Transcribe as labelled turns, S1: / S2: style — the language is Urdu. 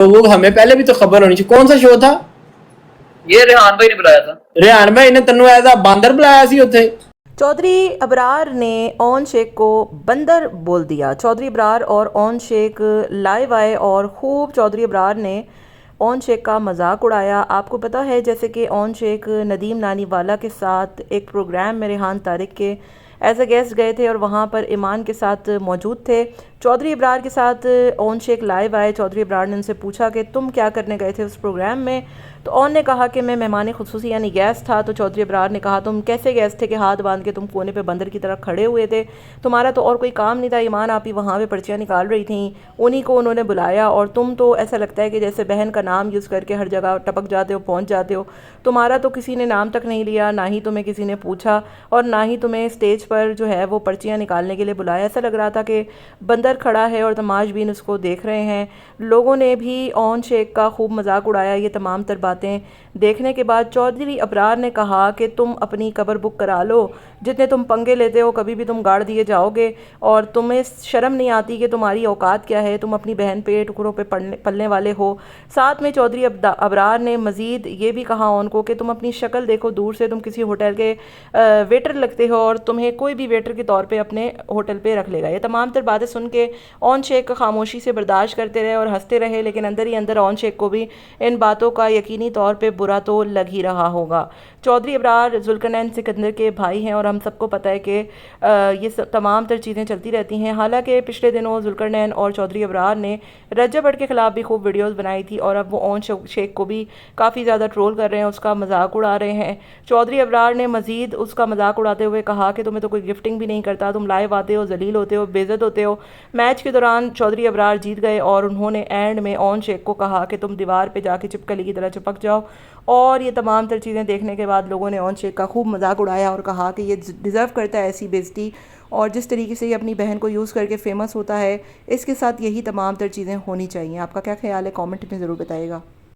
S1: تو وہ ہمیں پہلے بھی تو خبر ہونی چاہیے. کون سا شو تھا؟
S2: یہ ریحان بھائی نے بلایا تھا.
S1: ریحان بھائی نے تینوں ایز باندر بلایا سی اتنے.
S3: چودھری ابرار نے اون شیخ کو بندر بول دیا. چودھری ابرار اور اون شیخ لائیو آئے اور خوب چودھری ابرار نے اون شیخ کا مذاق اڑایا. آپ کو پتہ ہے جیسے کہ اون شیخ ندیم نانی والا کے ساتھ ایک پروگرام میں ریحان طارق کے ایز اے گیسٹ گئے تھے اور وہاں پر ایمان کے ساتھ موجود تھے. چودھری ابرار کے ساتھ اون شیخ لائیو آئے. چودھری ابرار نے ان سے پوچھا کہ تم کیا کرنے گئے تھے اس پروگرام میں؟ تو اون نے کہا کہ میں مہمان خصوصی یعنی گیسٹ تھا. تو چودھری ابرار نے کہا تم کیسے گیسٹ تھے کہ ہاتھ باندھ کے تم کونے پہ بندر کی طرح کھڑے ہوئے تھے؟ تمہارا تو اور کوئی کام نہیں تھا. ایمان آپ ہی وہاں پہ پرچیاں نکال رہی تھیں, انہی کو انہوں نے بلایا اور تم تو ایسا لگتا ہے کہ جیسے بہن کا نام یوز کر کے ہر جگہ ٹپک جاتے ہو, پہنچ جاتے ہو. تمہارا تو کسی نے نام تک نہیں لیا, نہ ہی تمہیں کسی نے پوچھا اور نہ ہی تمہیں اسٹیج پر جو ہے وہ پرچیاں نکالنے کے لیے بلایا. ایسا لگ رہا تھا کہ بندر کھڑا ہے اور تماش بین اس کو دیکھ رہے ہیں. لوگوں نے بھی اون شیخ کا خوب مذاق اڑایا. یہ تمام تر باتیں دیکھنے کے بعد چودھری ابرار نے کہا کہ تم اپنی قبر بک کرا لو, جتنے تم پنگے لیتے ہو کبھی بھی تم گاڑ دیے جاؤ گے, اور تمہیں شرم نہیں آتی کہ تمہاری اوقات کیا ہے, تم اپنی بہن پہ ٹکڑوں پہ پلنے والے ہو. ساتھ میں چودھری ابرار نے مزید یہ بھی کہا ان کو کہ تم اپنی شکل دیکھو دور سے, تم کسی ہوٹل کے ویٹر لگتے ہو اور تمہیں کوئی بھی ویٹر کے طور پہ اپنے ہوٹل پہ رکھ لے گا. یہ تمام تر باتیں سن کے اون شیخ خاموشی سے برداشت کرتے رہے اور ہنستے رہے, لیکن اندر ہی اندر اون شیخ کو بھی ان باتوں کا یقینی طور پہ برا تو لگ ہی رہا ہوگا. چودھری ابرار ذوالقرنین سکندر کے بھائی ہیں اور ہم سب کو پتہ ہے کہ یہ تمام تر چیزیں چلتی رہتی ہیں. حالانکہ پچھلے دنوں ذوالقرنین اور چودھری ابرار نے رجب بٹ کے خلاف بھی خوب ویڈیوز بنائی تھی اور اب وہ اون شیخ کو بھی کافی زیادہ ٹرول کر رہے ہیں, اس کا مذاق اڑا رہے ہیں. چودھری ابرار نے مزید اس کا مذاق اڑاتے ہوئے کہا کہ تمہیں تو کوئی گفٹنگ بھی نہیں کرتا, تم لائیو آتے ہو, ذلیل ہوتے ہو, بے عزت ہوتے ہو. میچ کے دوران چودھری ابرار جیت گئے اور انہوں نے اینڈ میں اون شیخ کو کہا کہ تم دیوار پہ جا کے چپکلی کی طرح چپک جاؤ. اور یہ تمام تر چیزیں دیکھنے کے بعد لوگوں نے اون شیخ کا خوب مذاق اڑایا اور کہا کہ یہ ڈیزرو کرتا ہے ایسی بے عزتی, اور جس طریقے سے یہ اپنی بہن کو یوز کر کے فیمس ہوتا ہے اس کے ساتھ یہی تمام تر چیزیں ہونی چاہیے. آپ کا کیا خیال ہے؟ کامنٹ میں ضرور بتائیے گا.